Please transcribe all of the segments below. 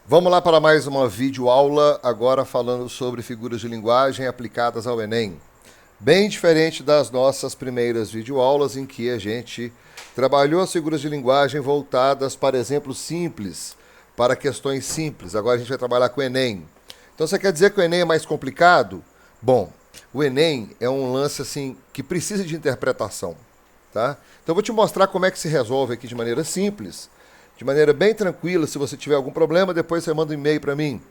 Vamos lá para mais uma videoaula, agora falando sobre figuras de linguagem aplicadas ao Enem. Bem diferente das nossas primeiras videoaulas, em que a gente trabalhou as figuras de linguagem voltadas para exemplos simples, para questões simples. Agora a gente vai trabalhar com o Enem. Então você quer dizer que o Enem é mais complicado? Bom, o Enem é um lance assim que precisa de interpretação, tá? Então eu vou te mostrar como é que se resolve aqui de maneira simples, de maneira bem tranquila. Se você tiver algum problema, depois você manda um e-mail para mim.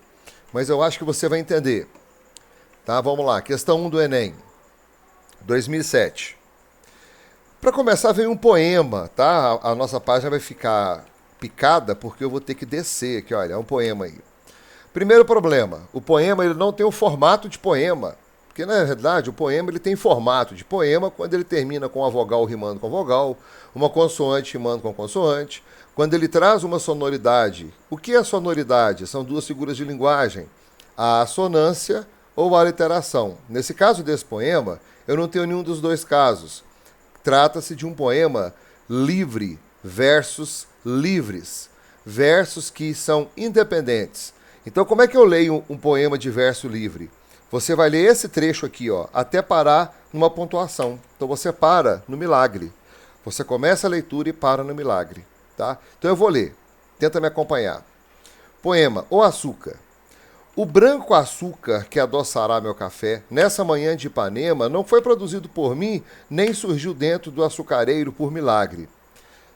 Mas eu acho que você vai entender. Tá? Vamos lá, questão 1 do Enem, 2007. Para começar, vem um poema, tá? A nossa página vai ficar picada porque eu vou ter que descer aqui, olha, é um poema aí. Primeiro problema, o poema ele não tem o formato de poema. Porque, na verdade, o poema ele tem formato de poema quando ele termina com a vogal rimando com a vogal, uma consoante rimando com a consoante, quando ele traz uma sonoridade. O que é sonoridade? São duas figuras de linguagem, a assonância ou a aliteração. Nesse caso desse poema, eu não tenho nenhum dos dois casos. Trata-se de um poema livre versus livres, versos que são independentes. Então, como é que eu leio um poema de verso livre? Você vai ler esse trecho aqui, ó, até parar numa pontuação. Então você para no milagre. Você começa a leitura e para no milagre, tá? Então eu vou ler. Tenta me acompanhar. Poema: O açúcar. O branco açúcar que adoçará meu café, nessa manhã de Ipanema, não foi produzido por mim, nem surgiu dentro do açucareiro por milagre.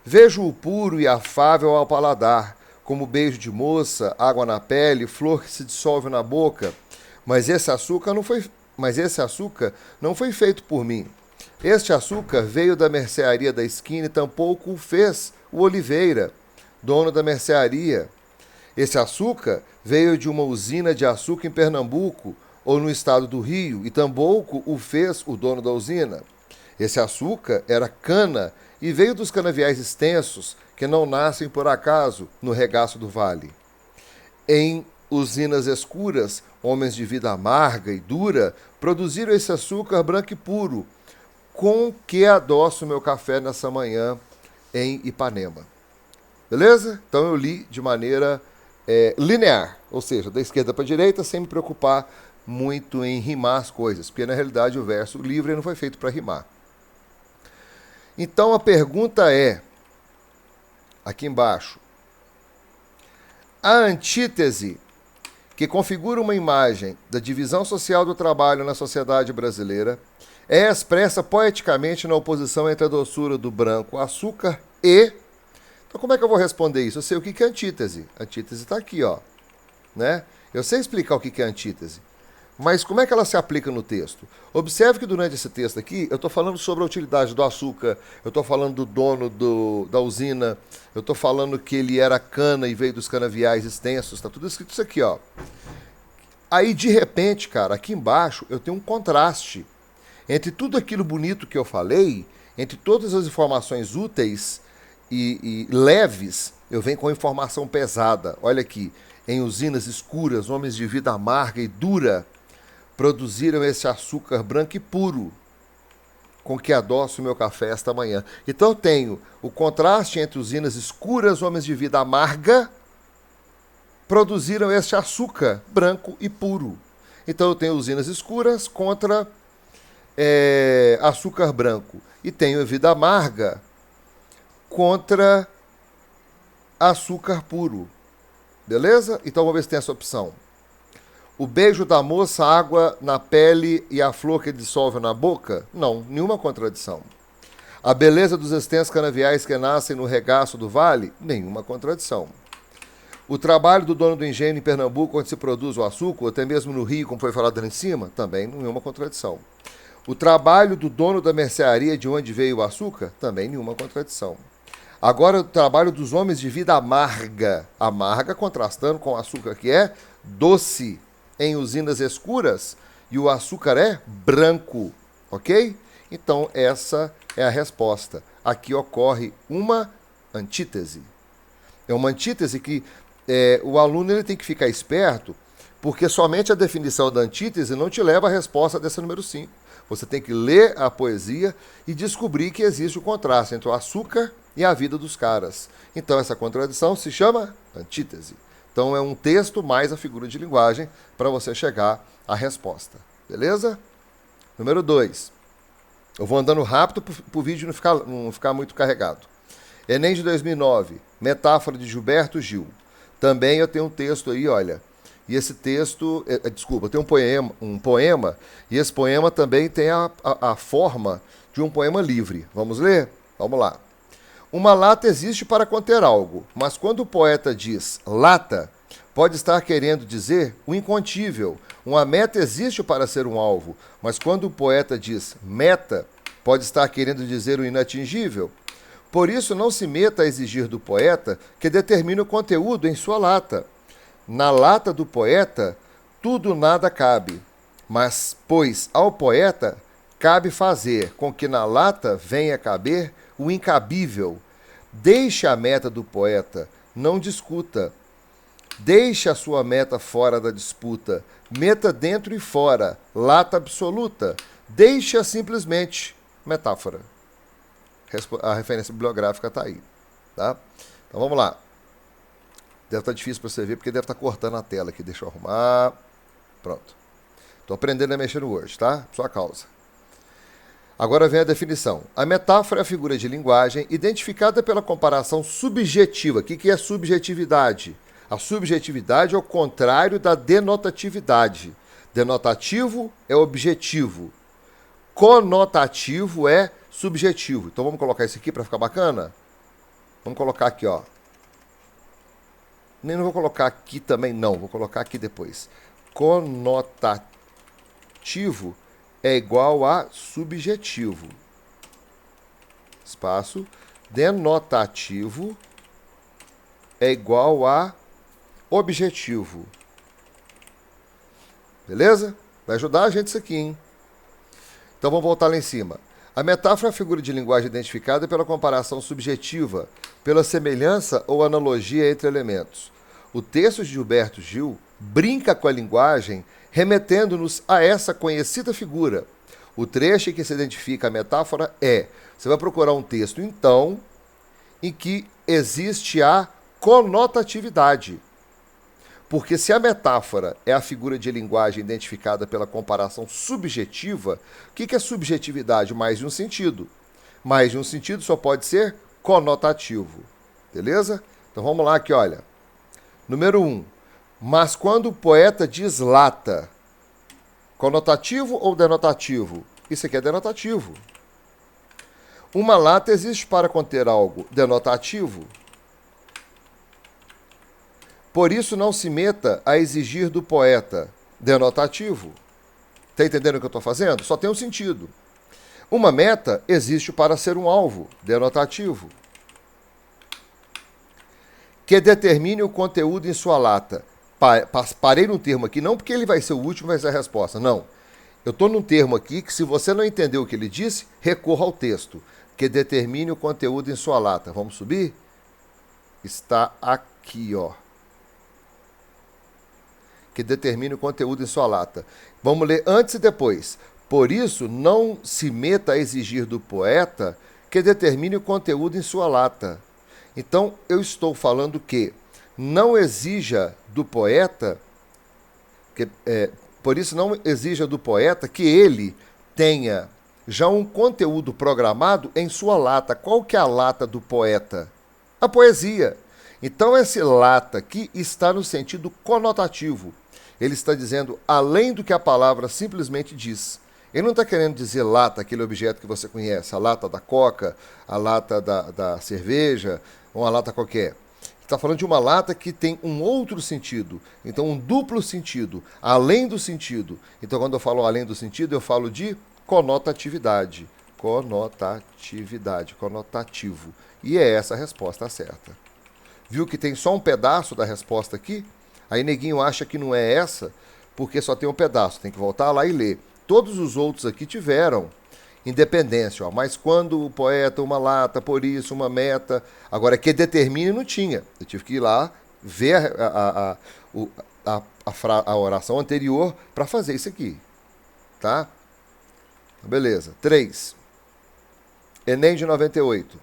Vejo-o puro e afável ao paladar, como beijo de moça, água na pele, flor que se dissolve na boca. Mas esse açúcar não foi feito por mim. Este açúcar veio da mercearia da esquina e tampouco o fez o Oliveira, dono da mercearia. Esse açúcar veio de uma usina de açúcar em Pernambuco ou no estado do Rio e tampouco o fez o dono da usina. Esse açúcar era cana e veio dos canaviais extensos que não nascem por acaso no regaço do vale. Em usinas escuras, homens de vida amarga e dura, produziram esse açúcar branco e puro, com que adoço meu café nessa manhã em Ipanema. Beleza? Então eu li de maneira linear, ou seja, da esquerda para a direita, sem me preocupar muito em rimar as coisas, porque na realidade o verso livre não foi feito para rimar. Então a pergunta é, aqui embaixo, a antítese que configura uma imagem da divisão social do trabalho na sociedade brasileira, é expressa poeticamente na oposição entre a doçura do branco açúcar e... Então como é que eu vou responder isso? Eu sei o que é antítese. A antítese está aqui, ó, né? Eu sei explicar o que é antítese. Mas como é que ela se aplica no texto? Observe que durante esse texto aqui, eu estou falando sobre a utilidade do açúcar, eu estou falando do dono da usina, eu estou falando que ele era cana e veio dos canaviais extensos, está tudo escrito isso aqui, ó. Aí, de repente, cara, aqui embaixo, eu tenho um contraste entre tudo aquilo bonito que eu falei, entre todas as informações úteis e leves, eu venho com informação pesada. Olha aqui, em usinas escuras, homens de vida amarga e dura, produziram esse açúcar branco e puro, com que adoço o meu café esta manhã. Então eu tenho o contraste entre usinas escuras, homens de vida amarga, produziram este açúcar branco e puro. Então eu tenho usinas escuras contra açúcar branco. E tenho vida amarga contra açúcar puro. Beleza? Então vamos ver se tem essa opção. O beijo da moça, água na pele e a flor que dissolve na boca? Não, nenhuma contradição. A beleza dos extensos canaviais que nascem no regaço do vale? Nenhuma contradição. O trabalho do dono do engenho em Pernambuco, onde se produz o açúcar, ou até mesmo no Rio, como foi falado ali em cima? Também nenhuma contradição. O trabalho do dono da mercearia, de onde veio o açúcar? Também nenhuma contradição. Agora, o trabalho dos homens de vida amarga. Amarga contrastando com o açúcar que é doce, em usinas escuras, e o açúcar é branco, ok? Então, essa é a resposta. Aqui ocorre uma antítese. É uma antítese que o aluno ele tem que ficar esperto, porque somente a definição da antítese não te leva à resposta dessa número 5. Você tem que ler a poesia e descobrir que existe o contraste entre o açúcar e a vida dos caras. Então, essa contradição se chama antítese. Então é um texto mais a figura de linguagem para você chegar à resposta. Beleza? Número 2. Eu vou andando rápido para o vídeo não ficar muito carregado. Enem de 2009, metáfora de Gilberto Gil. Também eu tenho um texto aí, olha. E esse texto, desculpa, tem um poema, e esse poema também tem a forma de um poema livre. Vamos ler? Vamos lá. Uma lata existe para conter algo, mas quando o poeta diz lata, pode estar querendo dizer o incontível. Uma meta existe para ser um alvo, mas quando o poeta diz meta, pode estar querendo dizer o inatingível. Por isso, não se meta a exigir do poeta que determine o conteúdo em sua lata. Na lata do poeta, tudo nada cabe, mas, pois ao poeta cabe fazer com que na lata venha caber o incabível. Deixe a meta do poeta, não discuta. Deixe a sua meta fora da disputa. Meta dentro e fora, lata absoluta. Deixe-a simplesmente. Metáfora. A referência bibliográfica está aí. Tá? Então vamos lá. Deve estar difícil para você ver, porque deve estar cortando a tela aqui. Deixa eu arrumar. Pronto. Estou aprendendo a mexer no Word, tá? Por sua causa. Agora vem a definição. A metáfora é a figura de linguagem identificada pela comparação subjetiva. O que é subjetividade? A subjetividade é o contrário da denotatividade. Denotativo é objetivo. Conotativo é subjetivo. Então vamos colocar isso aqui para ficar bacana? Vamos colocar aqui, ó. Nem não vou colocar aqui também, não. Vou colocar aqui depois. Conotativo é igual a subjetivo. Espaço. Denotativo é igual a objetivo. Beleza? Vai ajudar a gente isso aqui, hein? Então vamos voltar lá em cima. A metáfora é a figura de linguagem identificada pela comparação subjetiva, pela semelhança ou analogia entre elementos. O texto de Gilberto Gil brinca com a linguagem, remetendo-nos a essa conhecida figura. O trecho em que se identifica a metáfora é: você vai procurar um texto, então, em que existe a conotatividade. Porque se a metáfora é a figura de linguagem identificada pela comparação subjetiva, o que é subjetividade? Mais de um sentido. Mais de um sentido só pode ser conotativo. Beleza? Então vamos lá aqui, olha. Número 1. Mas quando o poeta dislata, conotativo ou denotativo? Isso aqui é denotativo. Uma lata existe para conter algo denotativo. Por isso não se meta a exigir do poeta denotativo. Está entendendo o que eu estou fazendo? Só tem um sentido. Uma meta existe para ser um alvo denotativo. Que determine o conteúdo em sua lata. Parei no termo aqui, não porque ele vai ser o último, vai ser a resposta. Não. Eu estou num termo aqui que, se você não entendeu o que ele disse, recorra ao texto. Que determine o conteúdo em sua lata. Vamos subir? Está aqui, ó. Que determine o conteúdo em sua lata. Vamos ler antes e depois. Por isso, não se meta a exigir do poeta que determine o conteúdo em sua lata. Então, eu estou falando que não exija do poeta, por isso não exija do poeta que ele tenha já um conteúdo programado em sua lata. Qual que é a lata do poeta? A poesia. Então, esse lata aqui está no sentido conotativo. Ele está dizendo além do que a palavra simplesmente diz. Ele não está querendo dizer lata, aquele objeto que você conhece, a lata da coca, a lata da cerveja, ou uma lata qualquer. Está falando de uma lata que tem um outro sentido, então um duplo sentido, além do sentido. Então, quando eu falo além do sentido, eu falo de conotatividade. Conotatividade, conotativo. E é essa a resposta certa. Viu que tem só um pedaço da resposta aqui? Aí neguinho acha que não é essa, porque só tem um pedaço. Tem que voltar lá e ler. Todos os outros aqui tiveram independência, ó. Mas quando o poeta, uma lata, por isso, uma meta. Agora, que determine, não tinha. Eu tive que ir lá ver a oração anterior para fazer isso aqui. Tá? Beleza. 3. Enem de 98.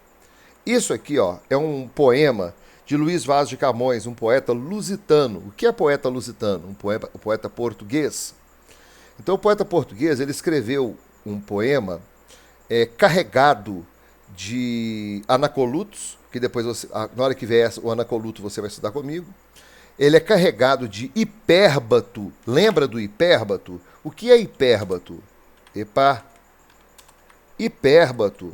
Isso aqui, ó, é um poema de Luís Vaz de Camões, um poeta lusitano. O que é poeta lusitano? Um poeta português. Então, o poeta português, ele escreveu um poema carregado de anacolutos, que depois, na hora que vier o anacoluto, você vai estudar comigo. Ele é carregado de hipérbato. Lembra do hipérbato? O que é hipérbato? Hipérbato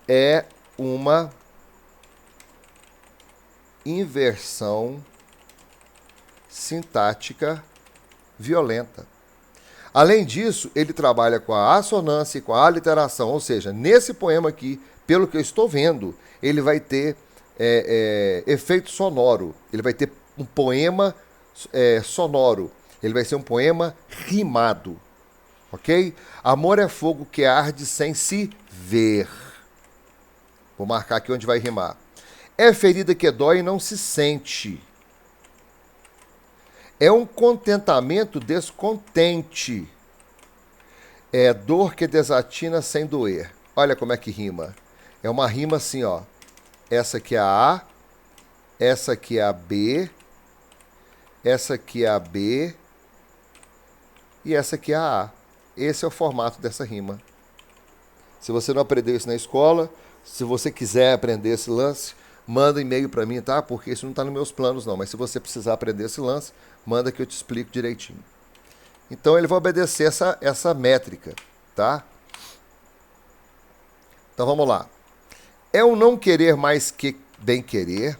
é uma inversão sintática violenta. Além disso, ele trabalha com a assonância e com a aliteração, ou seja, nesse poema aqui, pelo que eu estou vendo, ele vai ter efeito sonoro, ele vai ter um poema sonoro, ele vai ser um poema rimado, ok? Amor é fogo que arde sem se ver. Vou marcar aqui onde vai rimar. É ferida que dói e não se sente. É um contentamento descontente. É dor que desatina sem doer. Olha como é que rima. É uma rima assim, ó. Essa aqui é a A, essa aqui é a B, essa aqui é a B e essa aqui é a A. Esse é o formato dessa rima. Se você não aprendeu isso na escola, se você quiser aprender esse lance, manda e-mail para mim, tá? Porque isso não está nos meus planos, não. Mas se você precisar aprender esse lance, manda que eu te explico direitinho. Então ele vai obedecer essa métrica, tá? Então vamos lá. É o não querer mais que bem querer.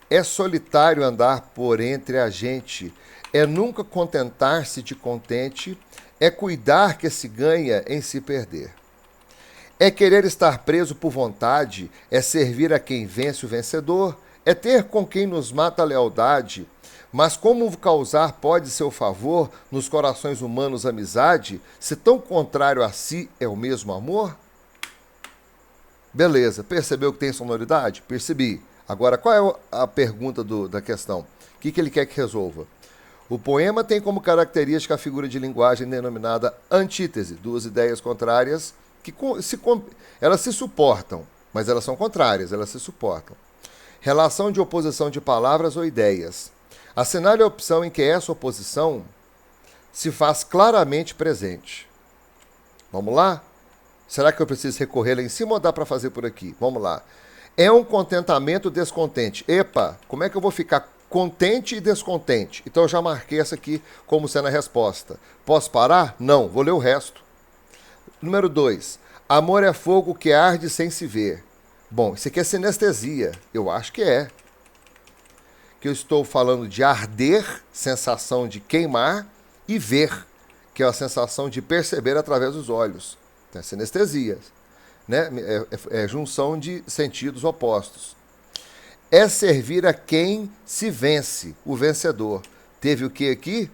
É solitário andar por entre a gente. É nunca contentar-se de contente. É cuidar que se ganha em se perder. É querer estar preso por vontade, é servir a quem vence o vencedor, é ter com quem nos mata a lealdade. Mas como causar pode seu favor nos corações humanos amizade, se tão contrário a si é o mesmo amor? Beleza, percebeu que tem sonoridade? Percebi. Agora, qual é a pergunta da questão? O que ele quer que resolva? O poema tem como característica a figura de linguagem denominada antítese, duas ideias contrárias que elas se suportam, mas elas são contrárias, elas se suportam. Relação de oposição de palavras ou ideias. Assinale a opção em que essa oposição se faz claramente presente. Vamos lá? Será que eu preciso recorrer lá em cima ou dá para fazer por aqui? Vamos lá. É um contentamento descontente. Epa, como é que eu vou ficar contente e descontente? Então eu já marquei essa aqui como sendo a resposta. Posso parar? Não, vou ler o resto. Número 2. Amor é fogo que arde sem se ver. Bom, isso aqui é sinestesia. Eu acho que é. Que eu estou falando de arder, sensação de queimar, e ver, que é a sensação de perceber através dos olhos. Então, é sinestesia. Né? É junção de sentidos opostos. É servir a quem se vence, o vencedor. Teve o que aqui?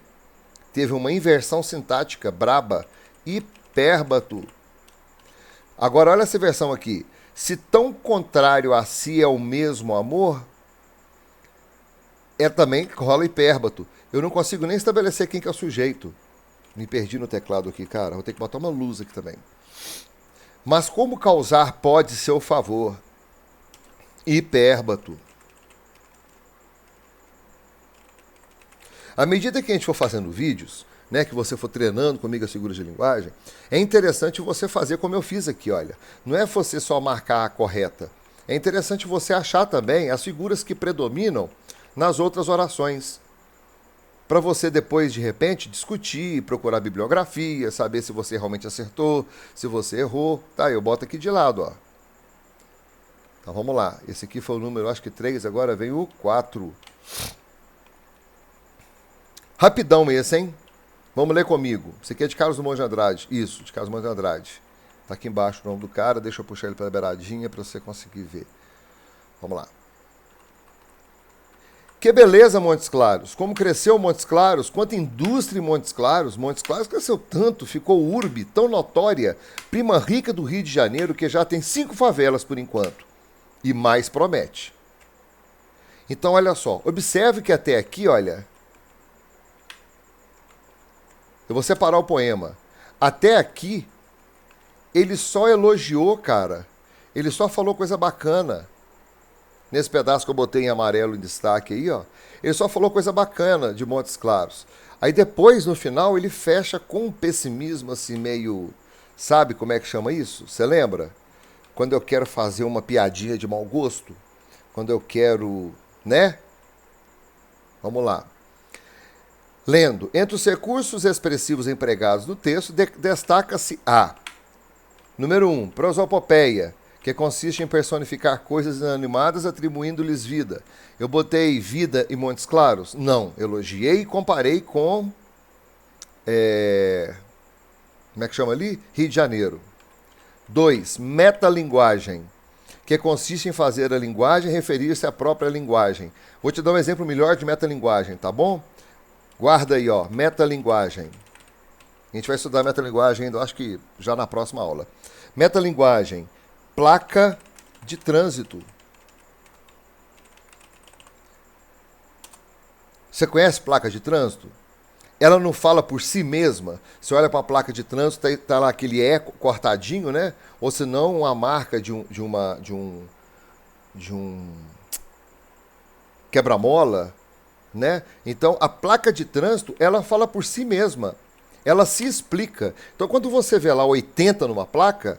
Teve uma inversão sintática braba. Hipérbato. Agora, olha essa versão aqui. Se tão contrário a si é o mesmo amor, também rola hipérbato. Eu não consigo nem estabelecer quem que é o sujeito. Me perdi no teclado aqui, cara. Vou ter que botar uma luz aqui também. Mas como causar pode seu favor? Hipérbato. À medida que a gente for fazendo vídeos, né, que você for treinando comigo as figuras de linguagem, é interessante você fazer como eu fiz aqui, olha. Não é você só marcar a correta. É interessante você achar também as figuras que predominam nas outras orações. Para você depois, de repente, discutir, procurar bibliografia, saber se você realmente acertou, se você errou. Tá, eu boto aqui de lado, ó. Então vamos lá. Esse aqui foi o número, acho que 3, agora vem o 4. Rapidão esse, hein? Vamos ler comigo. Esse aqui é de Carlos Drummond de Andrade. Isso, de Carlos Drummond de Andrade. Tá aqui embaixo o nome do cara. Deixa eu puxar ele pela beiradinha para você conseguir ver. Vamos lá. Que beleza, Montes Claros. Como cresceu Montes Claros. Quanta indústria em Montes Claros. Montes Claros cresceu tanto, ficou urbe, tão notória. Prima rica do Rio de Janeiro, que já tem 5 favelas por enquanto. E mais promete. Então, olha só. Observe que até aqui, olha... Eu vou separar o poema. Até aqui, ele só elogiou, cara. Ele só falou coisa bacana. nesse pedaço que eu botei em amarelo em destaque aí, ó, ele só falou coisa bacana de Montes Claros. Aí depois, no final, ele fecha com um pessimismo assim meio... Sabe como é que chama isso? Você lembra? Quando eu quero fazer uma piadinha de mau gosto? Quando eu quero... né? Vamos lá. Lendo. Entre os recursos expressivos empregados no texto, destaca-se a... Número 1. Prosopopeia, que consiste em personificar coisas inanimadas atribuindo-lhes vida. Eu botei vida em Montes Claros? Não. Elogiei e comparei com... como é que chama ali? Rio de Janeiro. 2. Metalinguagem, que consiste em fazer a linguagem referir-se à própria linguagem. Vou te dar um exemplo melhor de metalinguagem, tá bom? Guarda aí, ó, metalinguagem. A gente vai estudar metalinguagem ainda, acho que já na próxima aula. Metalinguagem, placa de trânsito. Você conhece placa de trânsito? Ela não fala por si mesma. Você olha para a placa de trânsito, está lá aquele eco cortadinho, né? Ou se não, uma marca de um quebra-mola, né? Então, a placa de trânsito, ela fala por si mesma. Ela se explica. Então, quando você vê lá 80 numa placa,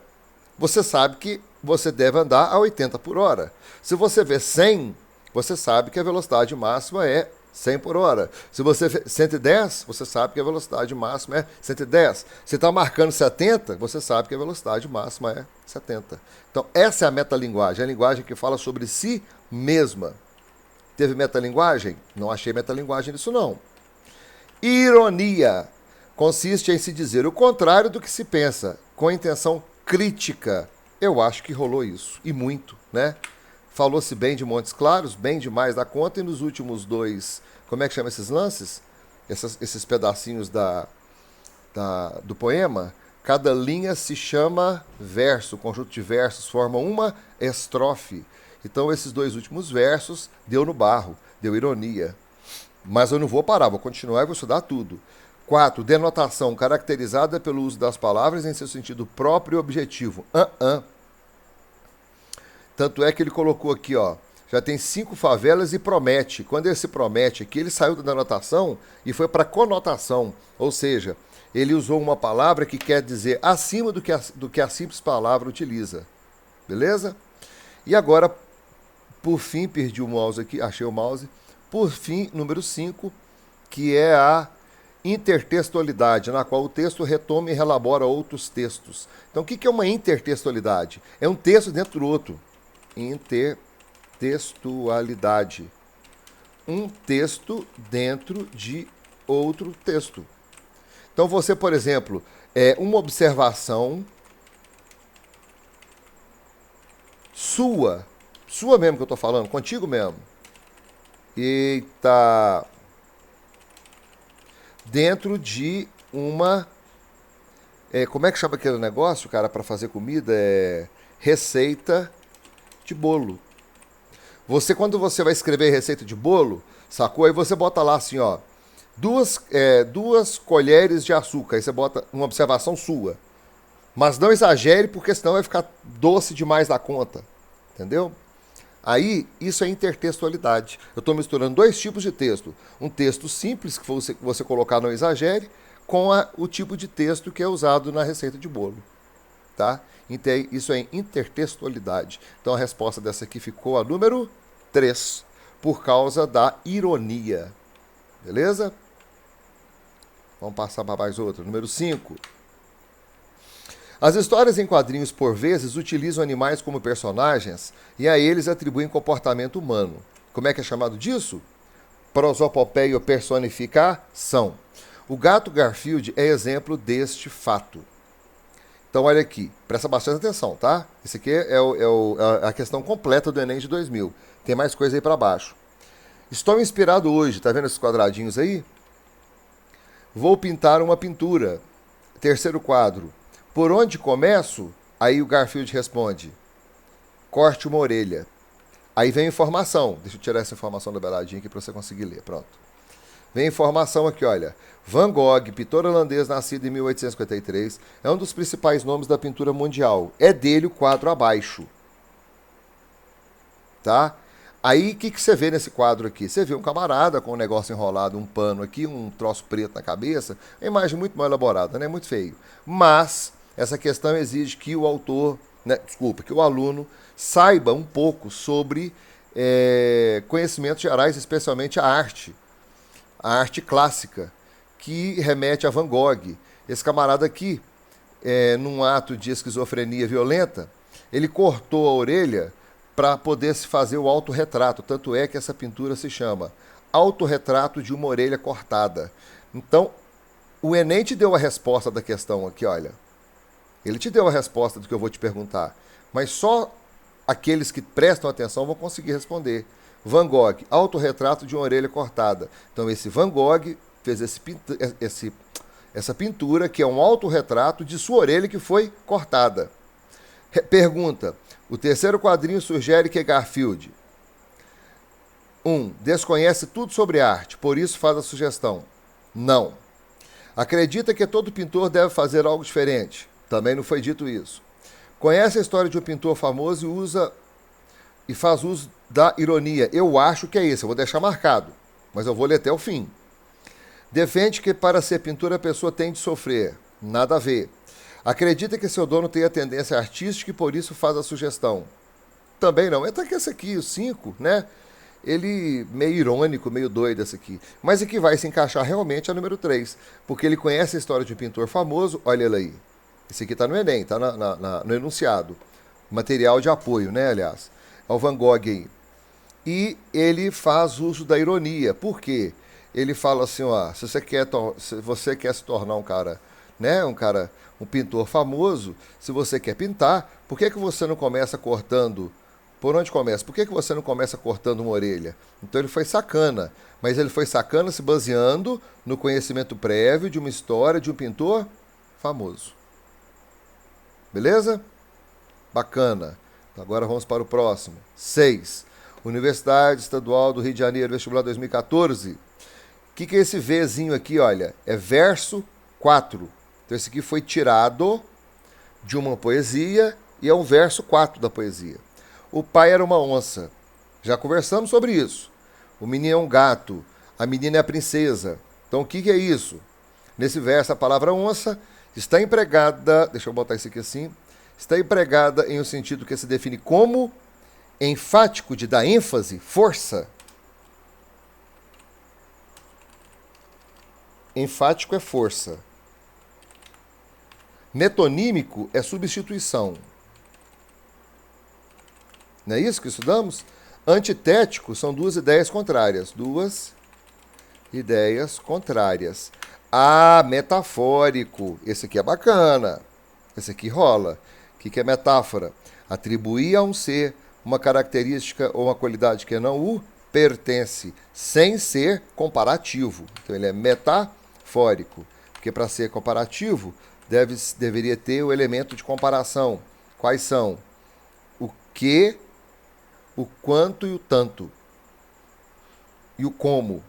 você sabe que você deve andar a 80 por hora. Se você vê 100, você sabe que a velocidade máxima é 100 por hora. Se você vê 110, você sabe que a velocidade máxima é 110. Se está marcando 70, você sabe que a velocidade máxima é 70. Então, essa é a metalinguagem, a linguagem que fala sobre si mesma. Teve metalinguagem? Não achei metalinguagem nisso, não. Ironia consiste em se dizer o contrário do que se pensa, com intenção crítica. Eu acho que rolou isso, e muito, né? Falou-se bem de Montes Claros, bem demais da conta, e nos últimos dois, como é que chama esses lances? Esses pedacinhos do poema, cada linha se chama verso, o conjunto de versos forma uma estrofe. Então esses dois últimos versos deu no barro, deu ironia. Mas eu não vou parar, vou continuar e vou estudar tudo. 4. Denotação caracterizada pelo uso das palavras em seu sentido próprio e objetivo. Tanto é que ele colocou aqui, ó, já tem 5 favelas e promete. Quando ele se promete aqui, ele saiu da denotação e foi para conotação. Ou seja, ele usou uma palavra que quer dizer acima do que a simples palavra utiliza. Beleza? E agora, por fim, perdi o mouse aqui, achei o mouse. Por fim, número 5, que é a intertextualidade, na qual o texto retoma e relabora outros textos. Então, o que é uma intertextualidade? É um texto dentro do outro. Intertextualidade. Um texto dentro de outro texto. Então, você, por exemplo, uma observação sua mesmo que eu estou falando, contigo mesmo. Eita... Dentro de uma... como é que chama aquele negócio, cara, para fazer comida? Receita de bolo. Quando você vai escrever receita de bolo, sacou? Aí você bota lá assim, ó, 2 colheres de açúcar. Aí você bota uma observação sua. Mas não exagere, porque senão vai ficar doce demais da conta. Entendeu? Aí, isso é intertextualidade. Eu estou misturando 2 tipos de texto. Um texto simples, que você colocar não exagere, com o tipo de texto que é usado na receita de bolo. Tá? Então, isso é intertextualidade. Então, a resposta dessa aqui ficou a número 3, por causa da ironia. Beleza? Vamos passar para mais outra. Número 5. As histórias em quadrinhos, por vezes, utilizam animais como personagens e a eles atribuem comportamento humano. Como é que é chamado disso? Prosopopeia ou personificação. O gato Garfield é exemplo deste fato. Então, olha aqui, presta bastante atenção, tá? Esse aqui é a questão completa do Enem de 2000. Tem mais coisa aí para baixo. Estou inspirado hoje, tá vendo esses quadradinhos aí? Vou pintar uma pintura. Terceiro quadro. Por onde começo? Aí o Garfield responde, corte uma orelha. Aí vem a informação. Deixa eu tirar essa informação da beiradinha aqui para você conseguir ler. Pronto. Vem a informação aqui, olha. Van Gogh, pintor holandês nascido em 1853, é um dos principais nomes da pintura mundial. É dele o quadro abaixo. Tá? Aí, o que você vê nesse quadro aqui? Você vê um camarada com um negócio enrolado, um pano aqui, um troço preto na cabeça. É uma imagem muito mal elaborada, né? Muito feio. Mas essa questão exige que o autor, né, que o aluno saiba um pouco sobre conhecimentos gerais, especialmente a arte clássica, que remete a Van Gogh. Esse camarada aqui, num ato de esquizofrenia violenta, ele cortou a orelha para poder se fazer o autorretrato. Tanto é que essa pintura se chama Autorretrato de uma Orelha Cortada. Então, o Enem te deu a resposta da questão aqui, olha. Ele te deu a resposta do que eu vou te perguntar. Mas só aqueles que prestam atenção vão conseguir responder. Van Gogh, Autorretrato de uma Orelha Cortada. Então, esse Van Gogh fez essa pintura, que é um autorretrato de sua orelha que foi cortada. Pergunta. O terceiro quadrinho sugere que Garfield 1. Desconhece tudo sobre arte, por isso faz a sugestão. Não. Acredita que todo pintor deve fazer algo diferente. Também não foi dito isso. Conhece a história de um pintor famoso e faz uso da ironia. Eu acho que é isso, eu vou deixar marcado, mas eu vou ler até o fim. Defende que para ser pintor a pessoa tem de sofrer. Nada a ver. Acredita que seu dono tem a tendência artística e por isso faz a sugestão. Também não. Até que esse aqui, o 5, né? Ele meio irônico, meio doido esse aqui. Mas é que vai se encaixar realmente a número 3. Porque ele conhece a história de um pintor famoso. Olha ele aí. Esse aqui está no Enem, está no enunciado. Material de apoio, né, aliás. É o Van Gogh aí. E ele faz uso da ironia. Por quê? Ele fala assim, ó, se você quer se tornar um cara, né, um pintor famoso, se você quer pintar, por que você não começa cortando? Por onde começa? Por que você não começa cortando uma orelha? Então ele foi sacana, mas ele foi sacana se baseando no conhecimento prévio de uma história de um pintor famoso. Beleza? Bacana. Agora vamos para o próximo. 6. Universidade Estadual do Rio de Janeiro, vestibular 2014. O que é esse Vzinho aqui, olha? É verso 4. Então esse aqui foi tirado de uma poesia e é um verso 4 da poesia. O pai era uma onça. Já conversamos sobre isso. O menino é um gato. A menina é a princesa. Então o que é isso? Nesse verso a palavra onça está empregada, deixa eu botar isso aqui assim, está empregada em um sentido que se define como enfático, de dar ênfase, força. Enfático é força. Metonímico é substituição. Não é isso que estudamos? Antitético são duas ideias contrárias. Duas ideias contrárias. Ah, metafórico. Esse aqui é bacana. Esse aqui rola. O que é metáfora? Atribuir a um ser uma característica ou uma qualidade que não o pertence, sem ser comparativo. Então ele é metafórico. Porque para ser comparativo, deveria ter o elemento de comparação. Quais são? O que, o quanto e o tanto. E o como.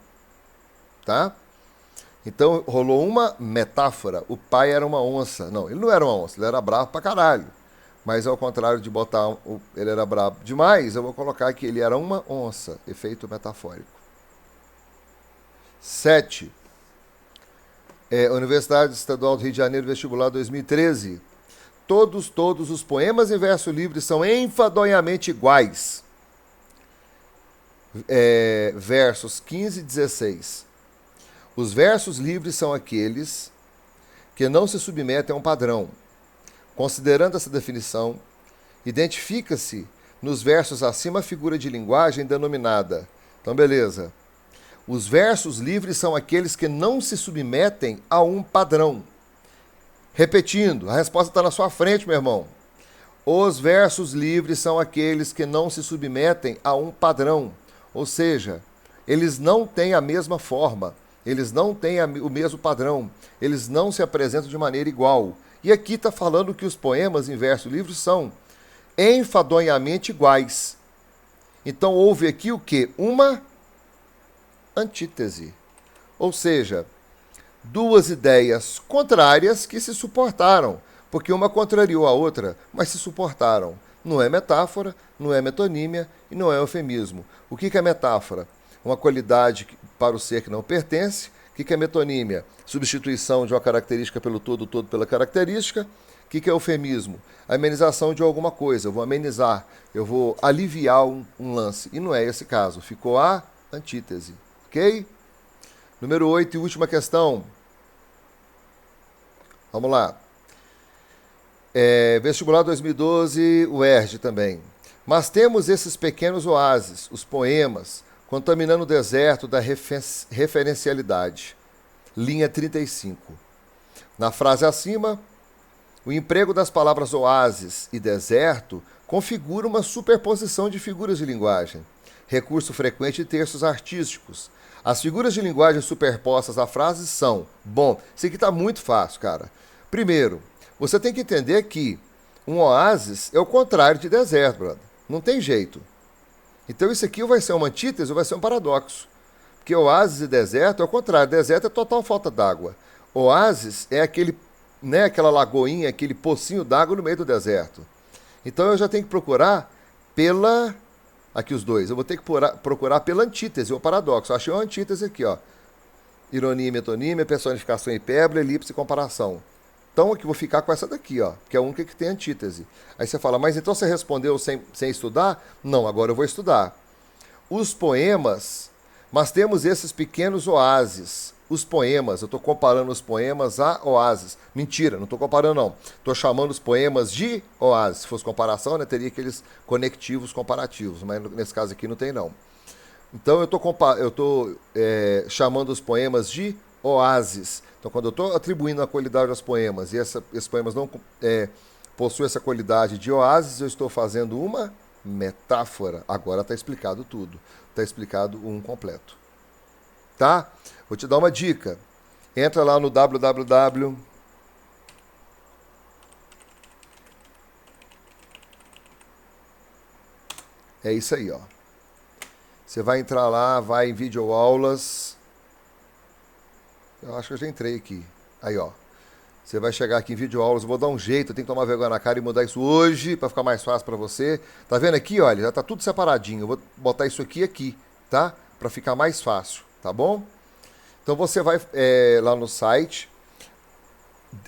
Tá? Então rolou uma metáfora. O pai era uma onça. Não, ele não era uma onça, ele era bravo pra caralho. Mas ao contrário de botar ele era bravo demais, eu vou colocar que ele era uma onça. Efeito metafórico. 7. Universidade Estadual do Rio de Janeiro, vestibular 2013. Todos os poemas em verso livre são enfadonhamente iguais. Versos 15 e 16. Os versos livres são aqueles que não se submetem a um padrão. Considerando essa definição, identifica-se nos versos acima a figura de linguagem denominada. Então, beleza. Os versos livres são aqueles que não se submetem a um padrão. Repetindo, a resposta está na sua frente, meu irmão. Os versos livres são aqueles que não se submetem a um padrão. Ou seja, eles não têm a mesma forma. Eles não têm o mesmo padrão. Eles não se apresentam de maneira igual. E aqui está falando que os poemas em verso livre são enfadonhamente iguais. Então houve aqui o quê? Uma antítese. Ou seja, duas ideias contrárias que se suportaram. Porque uma contrariou a outra, mas se suportaram. Não é metáfora, não é metonímia e não é eufemismo. O que é metáfora? Uma qualidade para o ser que não pertence. O que é metonímia? Substituição de uma característica pelo todo, o todo pela característica. O que é eufemismo? A amenização de alguma coisa. Eu vou amenizar, eu vou aliviar um lance. E não é esse caso. Ficou a antítese. Ok? Número 8 e última questão. Vamos lá. Vestibular 2012, o UERJ também. Mas temos esses pequenos oásis, os poemas, contaminando o deserto da referencialidade. Linha 35. Na frase acima, o emprego das palavras oásis e deserto configura uma superposição de figuras de linguagem, recurso frequente de textos artísticos. As figuras de linguagem superpostas à frase são... Bom, isso aqui está muito fácil, cara. Primeiro, você tem que entender que um oásis é o contrário de deserto, brother. Não tem jeito. Então isso aqui vai ser uma antítese ou vai ser um paradoxo. Porque oásis e deserto é o contrário. Deserto é total falta d'água. Oásis é aquela lagoinha, aquele pocinho d'água no meio do deserto. Então eu já tenho que procurar pela... Aqui os dois. Eu vou ter que procurar pela antítese, ou paradoxo. Eu achei uma antítese aqui, ó. Ironia e metonímia, personificação e hipérbole, elipse e comparação. Então, aqui vou ficar com essa daqui, ó, que é a única que tem antítese. Aí você fala, mas então você respondeu sem estudar? Não, agora eu vou estudar. Os poemas, mas temos esses pequenos oásis. Os poemas, eu estou comparando os poemas a oásis. Mentira, não estou comparando não. Estou chamando os poemas de oásis. Se fosse comparação, né, teria aqueles conectivos comparativos, mas nesse caso aqui não tem não. Então eu estou chamando os poemas de oásis. Então, quando eu estou atribuindo a qualidade aos poemas e esses poemas não possuem essa qualidade de oásis, eu estou fazendo uma metáfora. Agora está explicado tudo. Está explicado um completo. Tá? Vou te dar uma dica. Entra lá no www. É isso aí, ó. Você vai entrar lá, vai em videoaulas. Eu acho que eu já entrei aqui. Aí, ó. Você vai chegar aqui em videoaulas, eu vou dar um jeito, eu tenho que tomar vergonha na cara e mudar isso hoje para ficar mais fácil para você. Tá vendo aqui, olha, já tá tudo separadinho. Eu vou botar isso aqui, tá? Para ficar mais fácil, tá bom? Então você vai lá no site.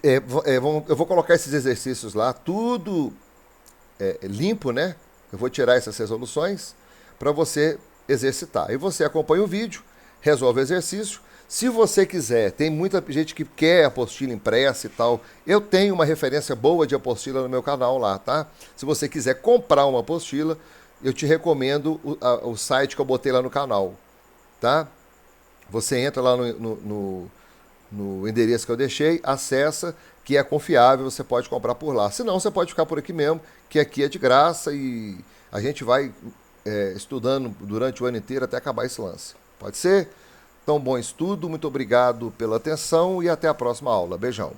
Eu vou colocar esses exercícios lá, tudo limpo, né? Eu vou tirar essas resoluções para você exercitar. E você acompanha o vídeo, resolve o exercício. Se você quiser, tem muita gente que quer apostila impressa e tal. Eu tenho uma referência boa de apostila no meu canal lá, tá? Se você quiser comprar uma apostila, eu te recomendo o site que eu botei lá no canal, tá? Você entra lá no endereço que eu deixei, acessa, que é confiável, você pode comprar por lá. Se não, você pode ficar por aqui mesmo, que aqui é de graça e a gente vai estudando durante o ano inteiro até acabar esse lance. Pode ser? Então, bom estudo, muito obrigado pela atenção e até a próxima aula. Beijão.